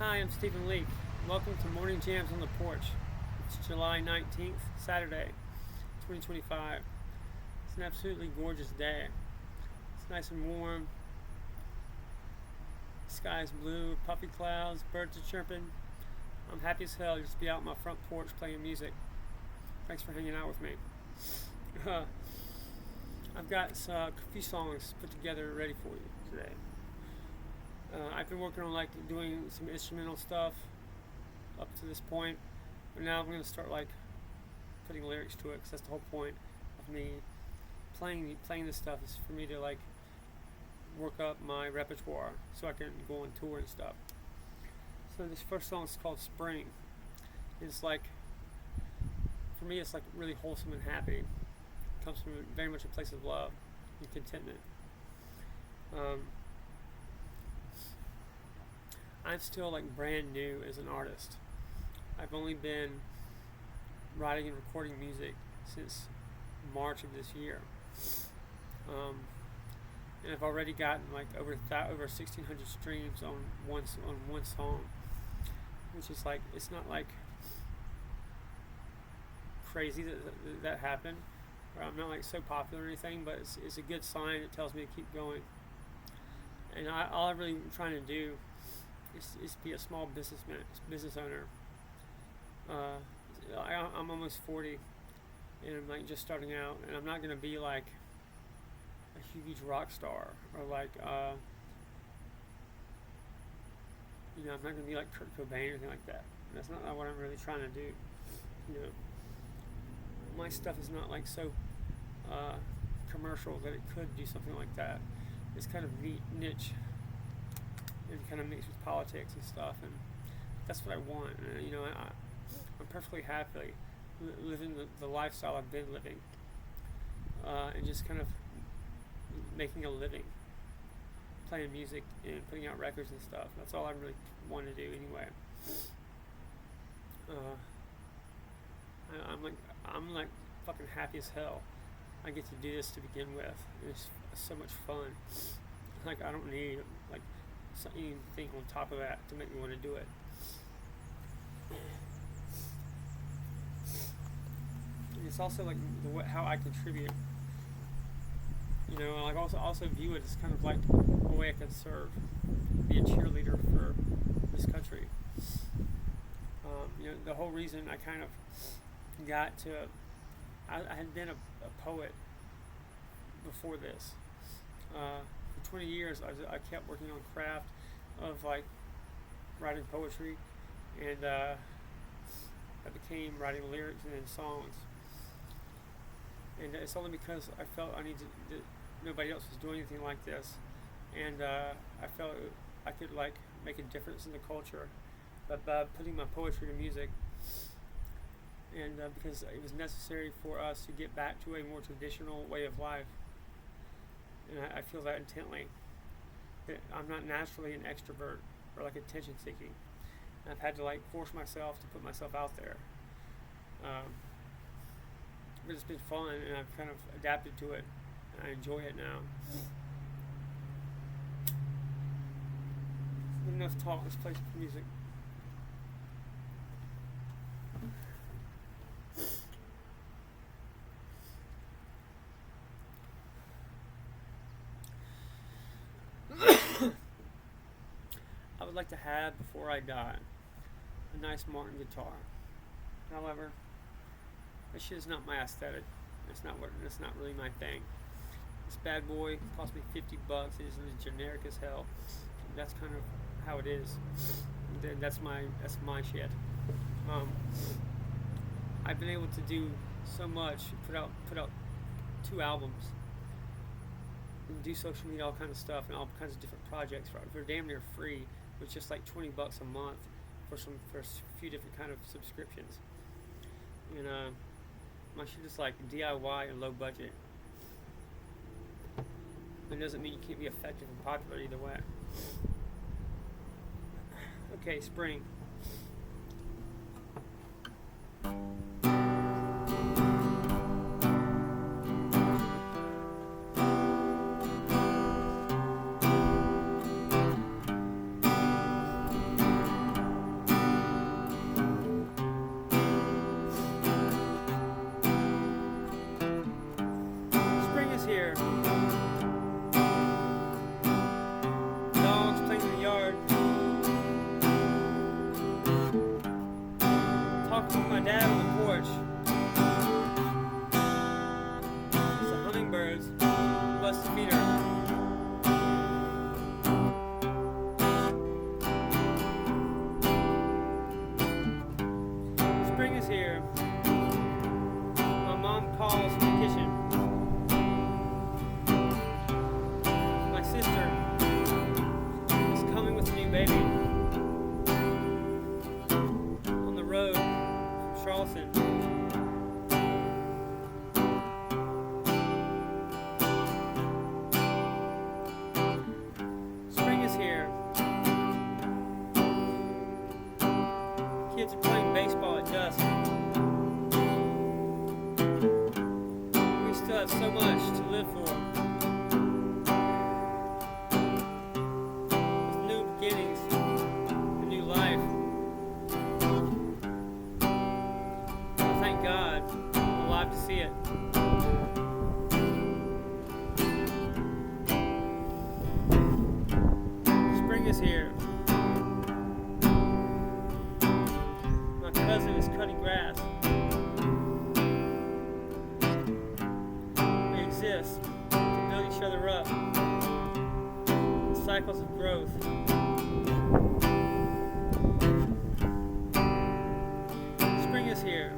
Hi, I'm Stephen Leake. Welcome to Morning Jams on the Porch. It's July 19th, Saturday, 2025. It's an absolutely gorgeous day. It's nice and warm. Sky's blue, puffy clouds, birds are chirping. I'm happy as hell just to be out on my front porch playing music. Thanks for hanging out with me. I've got a few songs put together ready for you today. I've been working on doing some instrumental stuff up to this point, but now I'm going to start putting lyrics to it, because that's the whole point of me playing this stuff, is for me to work up my repertoire so I can go on tour and stuff. So this first song is called Spring. It's for me, it's really wholesome and happy. It comes from very much a place of love and contentment. I'm still brand new as an artist. I've only been writing and recording music since March of this year, and I've already gotten over 1,600 streams on one song, which is it's not crazy that happened. Or I'm not so popular or anything, but it's a good sign. It tells me to keep going. And all I'm really trying to do is be a small business owner. I'm almost 40, and I'm just starting out, and I'm not going to be a huge rock star, or I'm not going to be like Kurt Cobain or anything like that. That's not what I'm really trying to do. My stuff is not so commercial that it could do something like that. It's kind of niche and kind of mixed with politics and stuff, and that's what I want. And, I'm perfectly happy living the lifestyle I've been living, and just kind of making a living, playing music and putting out records and stuff. That's all I really want to do anyway. I'm fucking happy as hell. I get to do this to begin with. It's so much fun. I don't need anything on top of that to make me want to do it. And it's also how I contribute. I also view it as kind of a way I can serve, be a cheerleader for this country. The whole reason I kind of got to, I had been a poet before this. For 20 years, I kept working on craft of writing poetry, and I became writing lyrics and then songs. And it's only because I felt nobody else was doing anything like this, and I felt I could make a difference in the culture by putting my poetry to music. And because it was necessary for us to get back to a more traditional way of life. And I feel that intently. That I'm not naturally an extrovert or attention seeking. I've had to force myself to put myself out there. But it's been fun, and I've kind of adapted to it. And I enjoy it now. Enough talk, let's play some music. I would like to have, before I die, a nice Martin guitar. However, that shit is not my aesthetic. That's not really my thing. This bad boy cost me $50. It is generic as hell. That's kind of how it is. That's my shit. I've been able to do so much, put out 2 albums, and do social media, all kinds of stuff, and all kinds of different projects for damn near free, with just $20 a month for a few different kind of subscriptions. And my shit is DIY and low budget. It doesn't mean you can't be effective and popular either way. Okay, Spring. dad on the porch. It's the hummingbirds. Bust the feeder. Spring is here. My mom calls from the kitchen. My sister is coming with a new baby. On the road from Charleston. Spring is here. Kids are playing baseball at dusk. We still have so much to live for. With new beginnings, a new life. I thank God I'm alive to see it. Spring is here. My cousin is cutting grass. We exist to build each other up. Cycles of growth. Spring is here.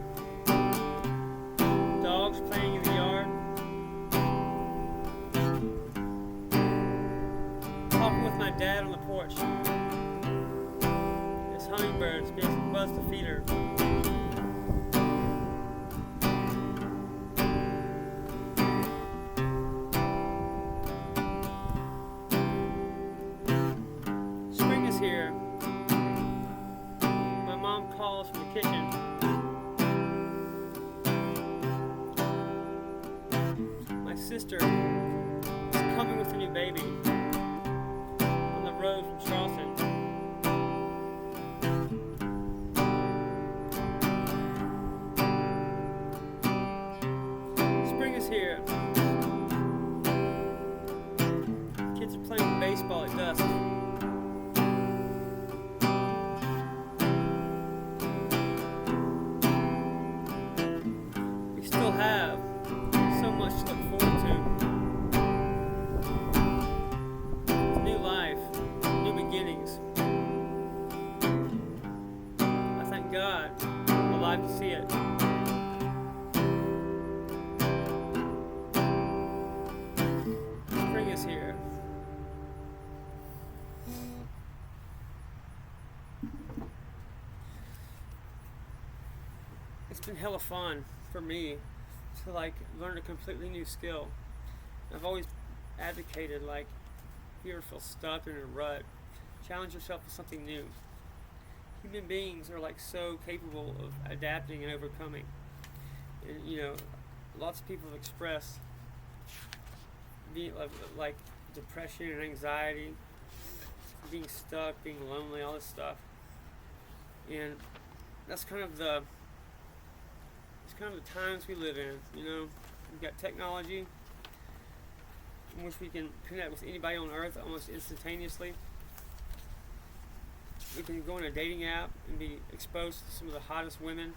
Dogs playing in the yard. Talking with my dad on the porch. His hummingbirds buzz the feeder. Spring is here. My mom calls from the kitchen. My sister is coming with a new baby. On the road from Charleston. Spring is here. Kids are playing baseball at dusk. We still have so much to look forward to. It's a new life, new beginnings. I thank God I'm alive to see it. Spring is here. It's been hella fun for me to learn a completely new skill. I've always advocated if you ever feel stuck or in a rut, challenge yourself with something new. Human beings are so capable of adapting and overcoming. And lots of people have expressed being like depression and anxiety, being stuck, being lonely, all this stuff. And that's kind of the times we live in. We've got technology in which we can connect with anybody on earth almost instantaneously. We can go on a dating app and be exposed to some of the hottest women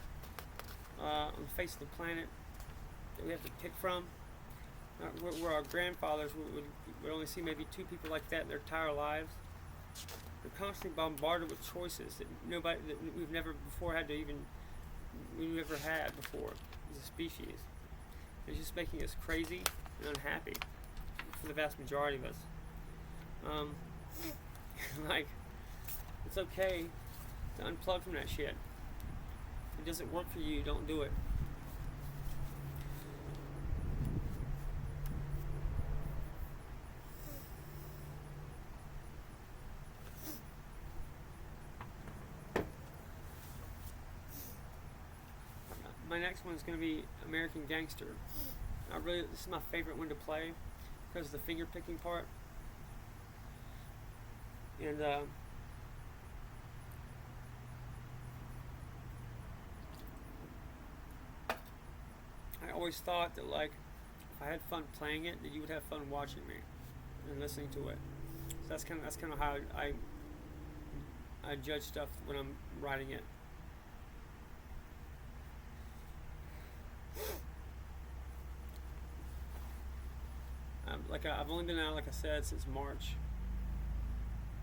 on the face of the planet that we have to pick from. Where our grandfathers would only see maybe 2 people like that in their entire lives. We're constantly bombarded with choices that we've never before had before as a species. It's just making us crazy and unhappy for the vast majority of us. It's okay to unplug from that shit. If it doesn't work for you, don't do it. My next one is going to be American Gangster. This is my favorite one to play because of the finger picking part. And I always thought that if I had fun playing it, that you would have fun watching me and listening to it. So that's kind of how I judge stuff when I'm writing it. I've only been out, like I said, since March,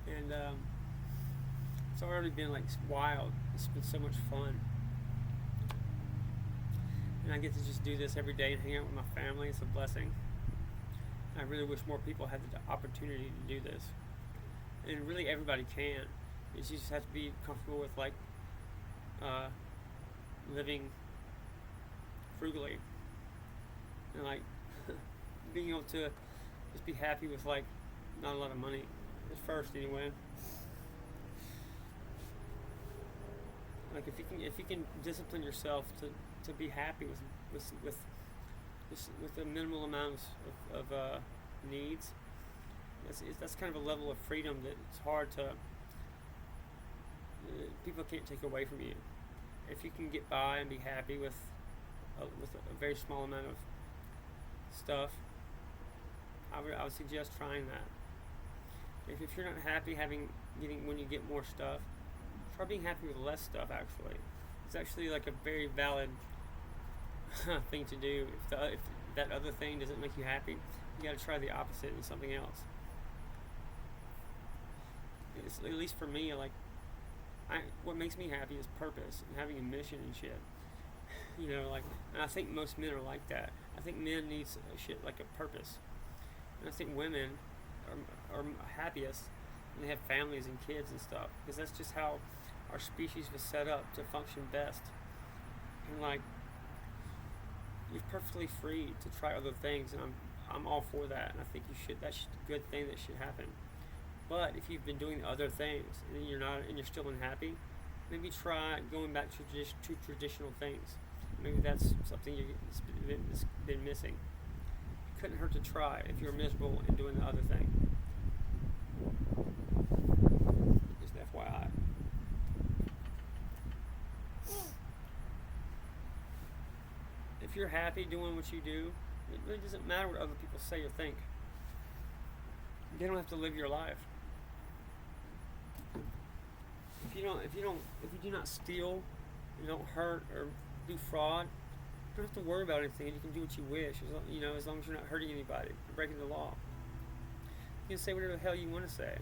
and it's already been like wild. It's been so much fun, and I get to just do this every day and hang out with my family. It's a blessing. I really wish more people had the opportunity to do this, and really everybody can. You just have to be comfortable with living frugally, and like being able to just be happy with like not a lot of money at first anyway. Like if you can discipline yourself to be happy with a minimal amount of needs, that's kind of a level of freedom that it's hard to people can't take away from you. If you can get by and be happy with a very small amount of stuff, I would suggest trying that. If you're not happy when you get more stuff, try being happy with less stuff. Actually, it's actually like a very valid thing to do. If that other thing doesn't make you happy, you got to try the opposite and something else. At least for me, like what makes me happy is purpose and having a mission and shit. You know, like, and I think most men are like that. I think men need shit like a purpose, and I think women are happiest when they have families and kids and stuff, because that's just how our species was set up to function best. And like, you're perfectly free to try other things, and I'm all for that, and I think you should. That's a good thing that should happen. But if you've been doing other things and you're still unhappy, maybe try going back to traditional things. Maybe that's something you've been missing. It couldn't hurt to try if you're miserable and doing the other thing. Just FYI. If you're happy doing what you do, it really doesn't matter what other people say or think. They don't have to live your life. If you do not steal, you don't hurt or do fraud, you don't have to worry about anything. You can do what you wish, as long as you're not hurting anybody, or breaking the law. You can say whatever the hell you want to say.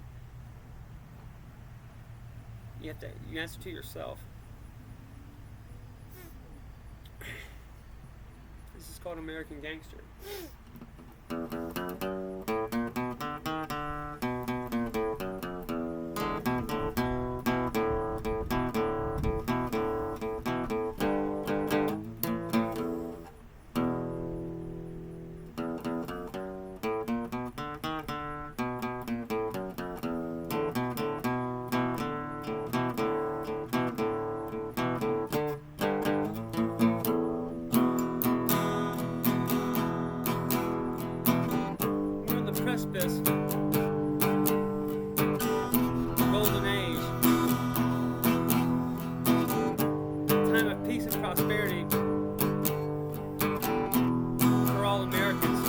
You answer to yourself. This is called American Gangster. Precipice, golden age, time of peace and prosperity for all Americans.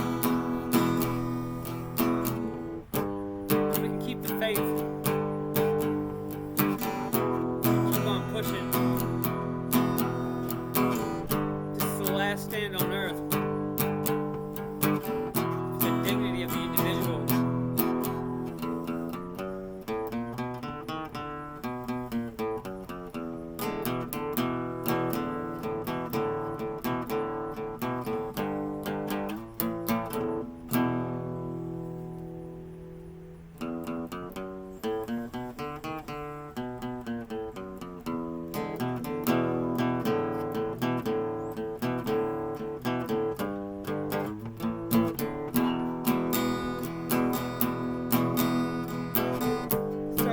If we can keep the faith, keep on pushing. This is the last stand on earth.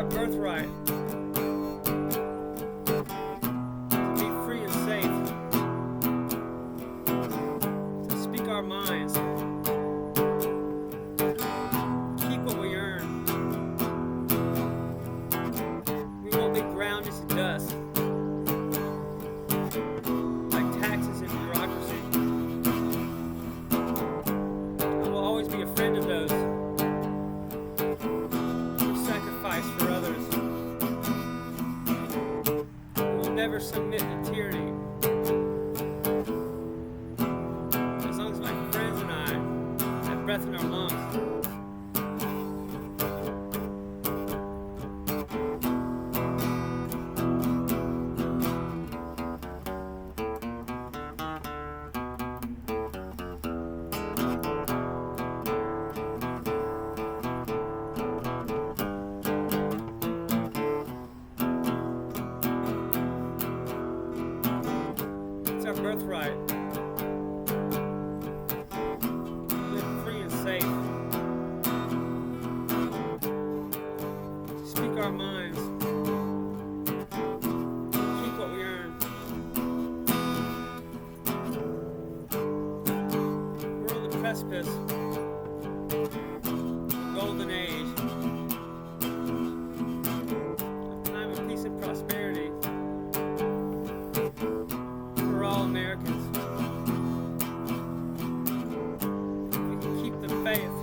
Birthright to be free and safe, to speak our minds, keep what we earn. We won't be ground into dust like taxes and bureaucracy. We will always be a friend of those who sacrifice for others. Never submit to tyranny. As long as my friends and I have breath in our lungs, precipice of a golden age, a time of peace and prosperity for all Americans. We can keep the faith,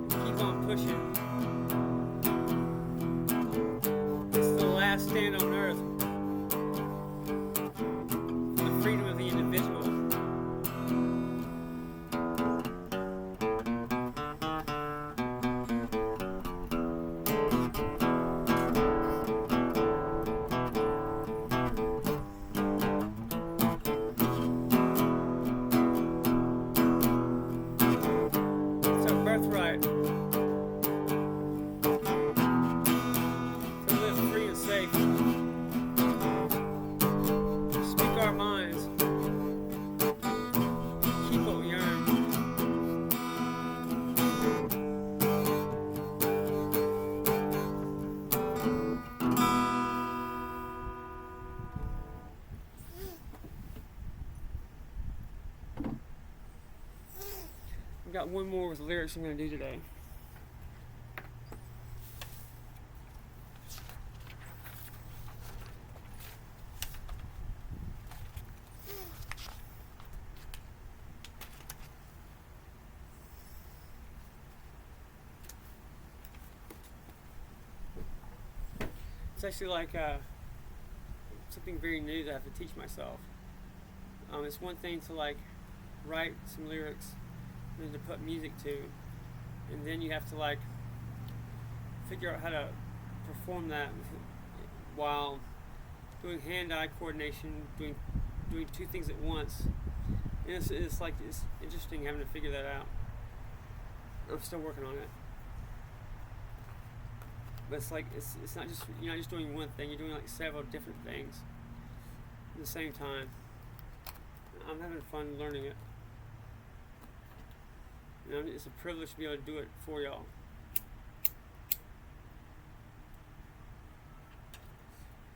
keep on pushing. This is the last stand on earth for the freedom of the individual. It's our birthright to live free and safe, speak our minds, keep what we earn. I've got one more with lyrics I'm going to do today. It's actually like something very new that I have to teach myself. It's one thing to like write some lyrics and then to put music to, and then you have to like figure out how to perform that while doing hand-eye coordination, doing two things at once. And it's interesting having to figure that out. I'm still working on it. But it's like it's not just, you're not just doing one thing, you're doing like several different things at the same time. I'm having fun learning it. You know, it's a privilege to be able to do it for y'all.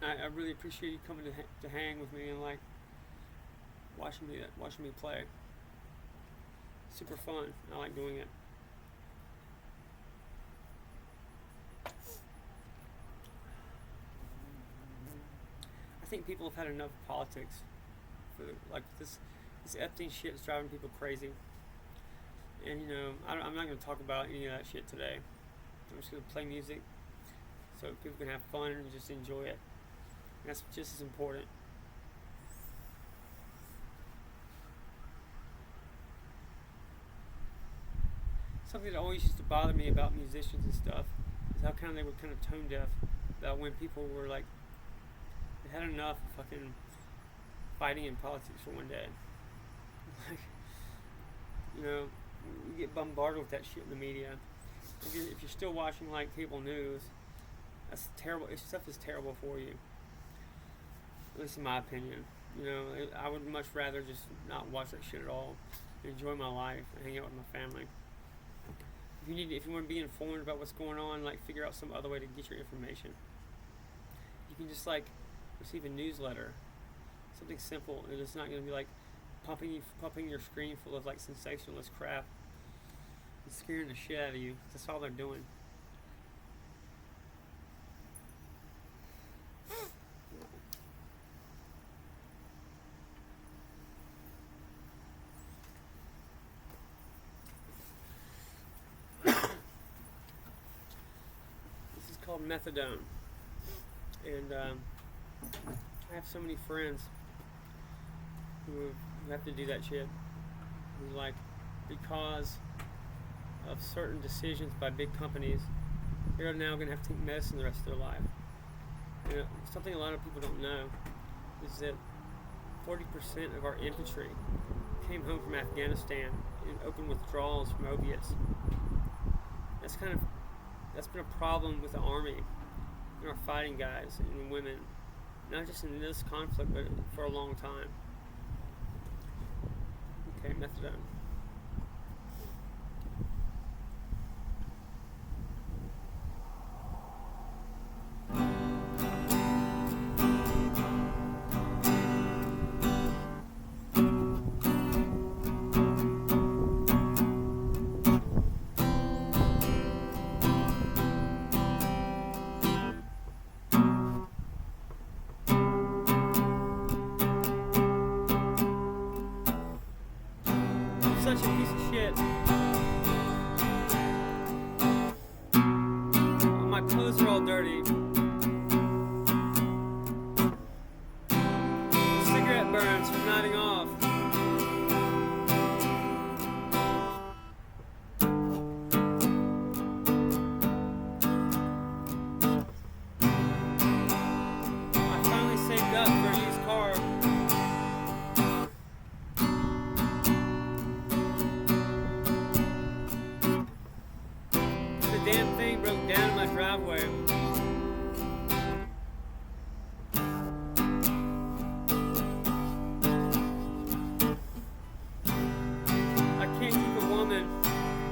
I really appreciate you coming to hang with me and like watching me play. Super fun. I like doing it. I think people have had enough politics. For like this Epstein shit is driving people crazy. And you know, I'm not going to talk about any of that shit today. I'm just going to play music so people can have fun and just enjoy it. And that's just as important. Something that always used to bother me about musicians and stuff is how kind of they were kind of tone deaf about when people were like, they had enough of fucking fighting in politics for one day. Like, you know, you get bombarded with that shit in the media. If you're still watching like cable news, that's terrible. Stuff is terrible for you. At least in my opinion. You know, I would much rather just not watch that shit at all. Enjoy my life and hang out with my family. If you want to be informed about what's going on, like figure out some other way to get your information. You can just like receive a newsletter, something simple, and it's not going to be like pumping your screen full of like sensationalist crap and scaring the shit out of you. That's all they're doing. This is called Methadone, and I have so many friends who have to do that shit. Who, like, because of certain decisions by big companies, they're now going to have to take medicine the rest of their life. You know, something a lot of people don't know is that 40% of our infantry came home from Afghanistan in open withdrawals from opiates. That's been a problem with the Army and our fighting guys and women, not just in this conflict, but for a long time. Okay, Methadone. clothes are all dirty. Cigarette burns from nodding off. I finally saved up for a used car. The damn thing broke down in my driveway. I can't keep a woman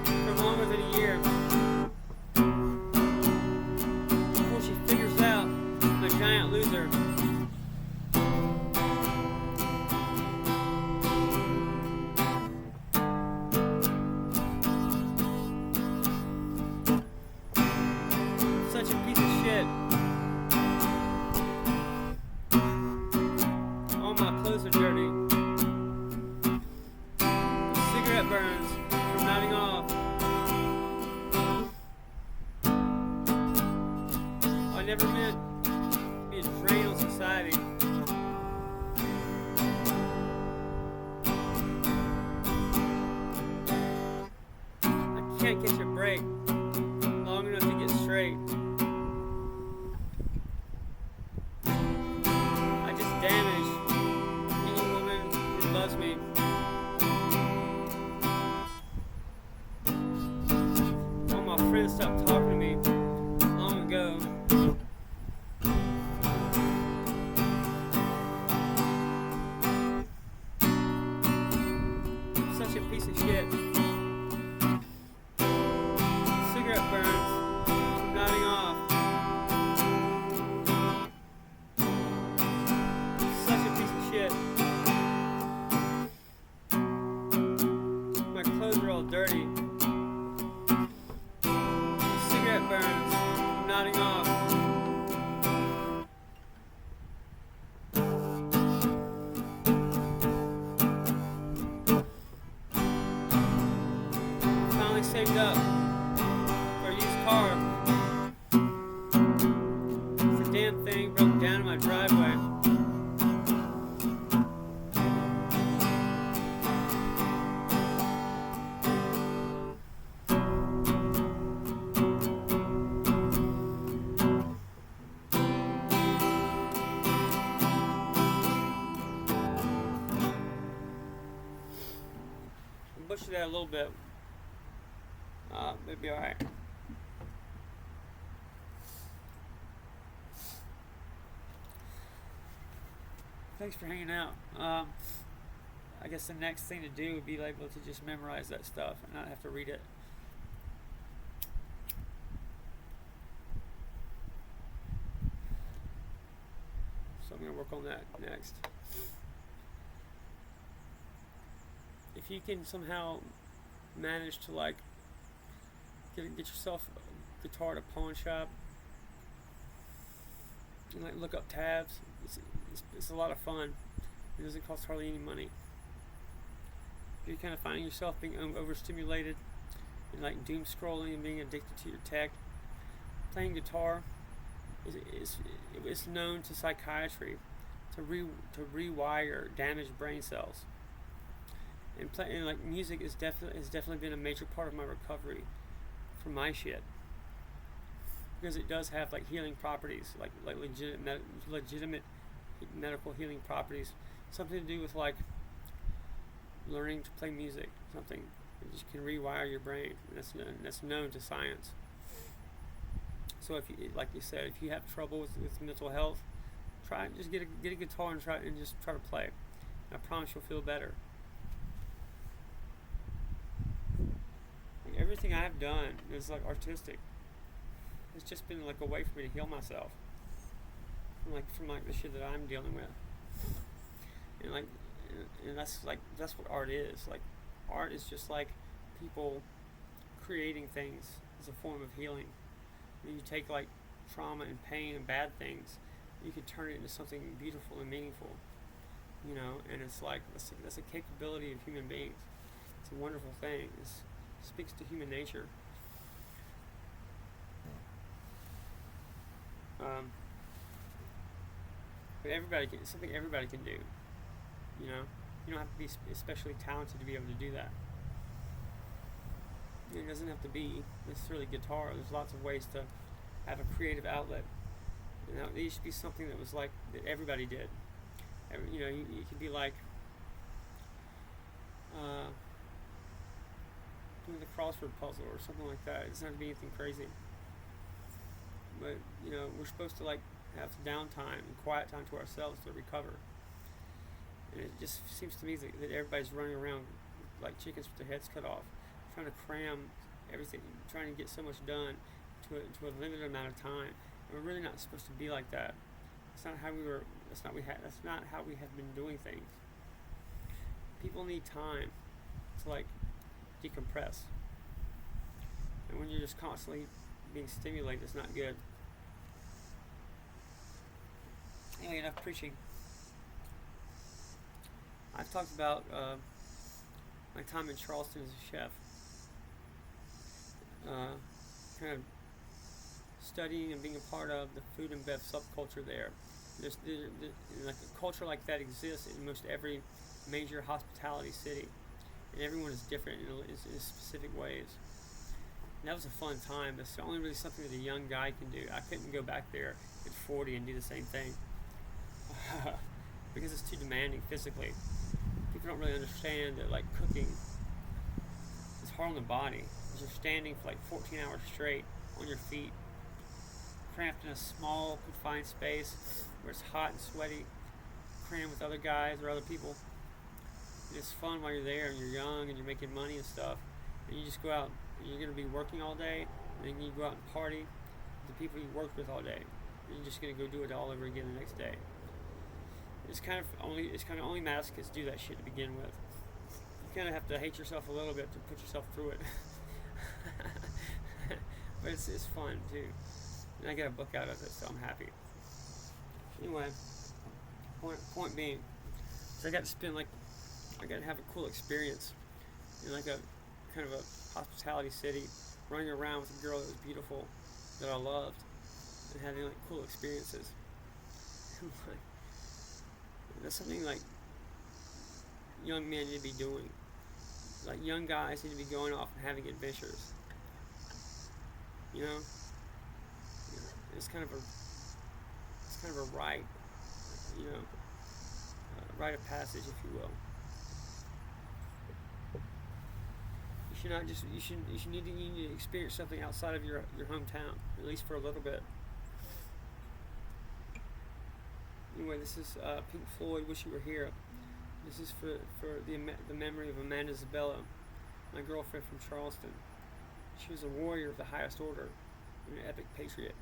for longer than a year before she figures out I'm a giant loser. Such a piece of shit. All my clothes are dirty. The cigarette burns from nodding off. I never meant to be a drain on society. I can't catch a break long enough to get straight. I just damage any woman who loves me. All my friends stopped talking to me long ago. I'm such a piece of shit. Cigarette burns from nodding off. Such a piece of shit. My clothes are all dirty. Cigarette burns from nodding off. Finally saved up for a used car. The damn thing broke down in my driveway. Push that a little bit. It'll be alright. Thanks for hanging out. I guess the next thing to do would be able to just memorize that stuff and not have to read it. So I'm going to work on that next. If you can somehow manage to like get yourself a guitar at a pawn shop and like look up tabs, it's a lot of fun. It doesn't cost hardly any money. If you're kind of finding yourself being overstimulated and like doom scrolling and being addicted to your tech, playing guitar is known to psychiatry to rewire damaged brain cells. And like music has definitely been a major part of my recovery from my shit, because it does have like healing properties, like legitimate medical healing properties. Something to do with like learning to play music, something that just can rewire your brain. And that's known to science. So if you, like you said, if you have trouble with mental health, just get a guitar and try to play. I promise you'll feel better. Everything I've done is like artistic. It's just been like a way for me to heal myself from the shit that I'm dealing with. And that's what art is. Like, art is just like people creating things as a form of healing. And you take like trauma and pain and bad things, you can turn it into something beautiful and meaningful. And it's like that's a capability of human beings. It's a wonderful thing. It speaks to human nature. but it's something everybody can do. You know, you don't have to be especially talented to be able to do that. It doesn't have to be necessarily guitar. There's lots of ways to have a creative outlet. You know, it used to be something that was like that everybody did. You know, you could be like doing the crossword puzzle or something like that. It doesn't have to be anything crazy. But you know, we're supposed to like have some downtime and quiet time to ourselves to recover. And it just seems to me that everybody's running around like chickens with their heads cut off, trying to cram everything, trying to get so much done to a limited amount of time. And we're really not supposed to be like that. That's not how we were. That's not how we have been doing things. People need time to like decompress. And when you're just constantly being stimulated, it's not good. Anyway, enough preaching. I've talked about my time in Charleston as a chef. Kind of studying and being a part of the food and bev subculture there. There's like a culture like that exists in most every major hospitality city, and everyone is different in specific ways. And that was a fun time. It's only really something that a young guy can do. I couldn't go back there at 40 and do the same thing because it's too demanding physically. People don't really understand that like cooking is hard on the body. You're standing for like 14 hours straight on your feet, cramped in a small confined space where it's hot and sweaty, crammed with other guys or other people. And it's fun while you're there and you're young and you're making money and stuff, and you just go out and you're going to be working all day, and then you go out and party with the people you worked with all day, and you're just going to go do it all over again the next day. It's kind of only masochists do that shit to begin with. You kind of have to hate yourself a little bit to put yourself through it. But it's fun too, and I got a book out of it, so I'm happy. Anyway, point being, so I got to have a cool experience in like a kind of a hospitality city, running around with a girl that was beautiful, that I loved, and having like cool experiences. That's something like young men need to be doing. Like young guys need to be going off and having adventures. You know, it's kind of a rite, you know, rite of passage, if you will. You need to experience something outside of your hometown, at least for a little bit. Anyway, this is Pink Floyd, Wish You Were Here. This is for the memory of Amanda Isabella, my girlfriend from Charleston. She was a warrior of the highest order and an epic patriot.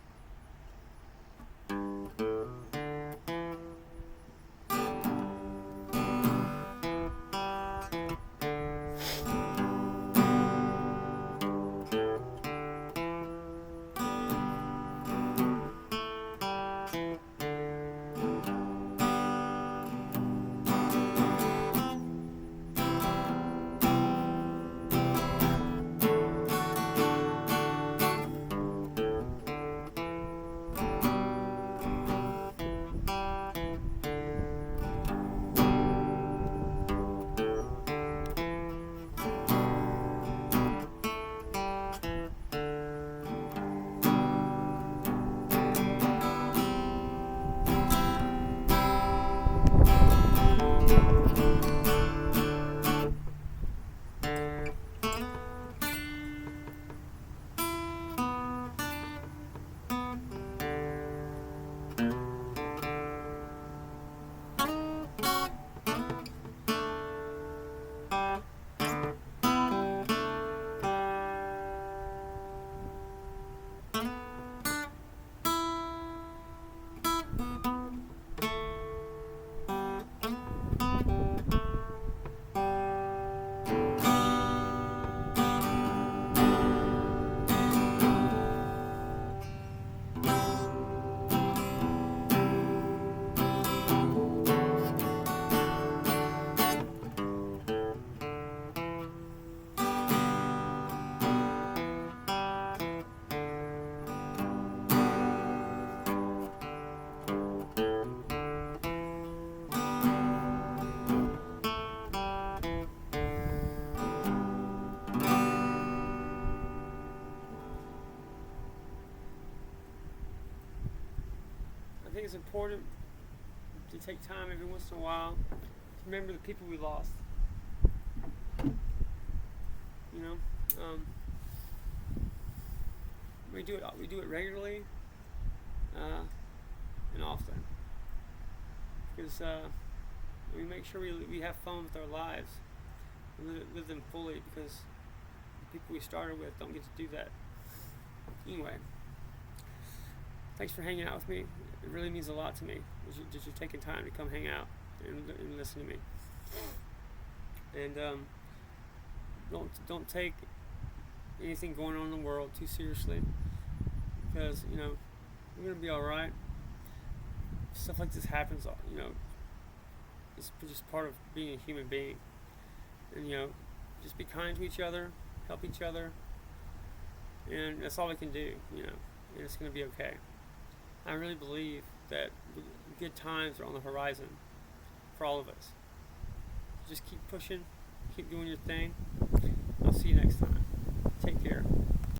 I think it's important to take time every once in a while to remember the people we lost. You know, we do it regularly and often, because we make sure we have fun with our lives and live them fully, because the people we started with don't get to do that. Anyway, thanks for hanging out with me. It really means a lot to me that you're taking time to come hang out and listen to me. And don't take anything going on in the world too seriously, because we're gonna be all right. Stuff like this happens, it's just part of being a human being. And just be kind to each other, help each other, and that's all we can do. And it's gonna be okay. I really believe that good times are on the horizon for all of us. Just keep pushing, keep doing your thing. I'll see you next time. Take care.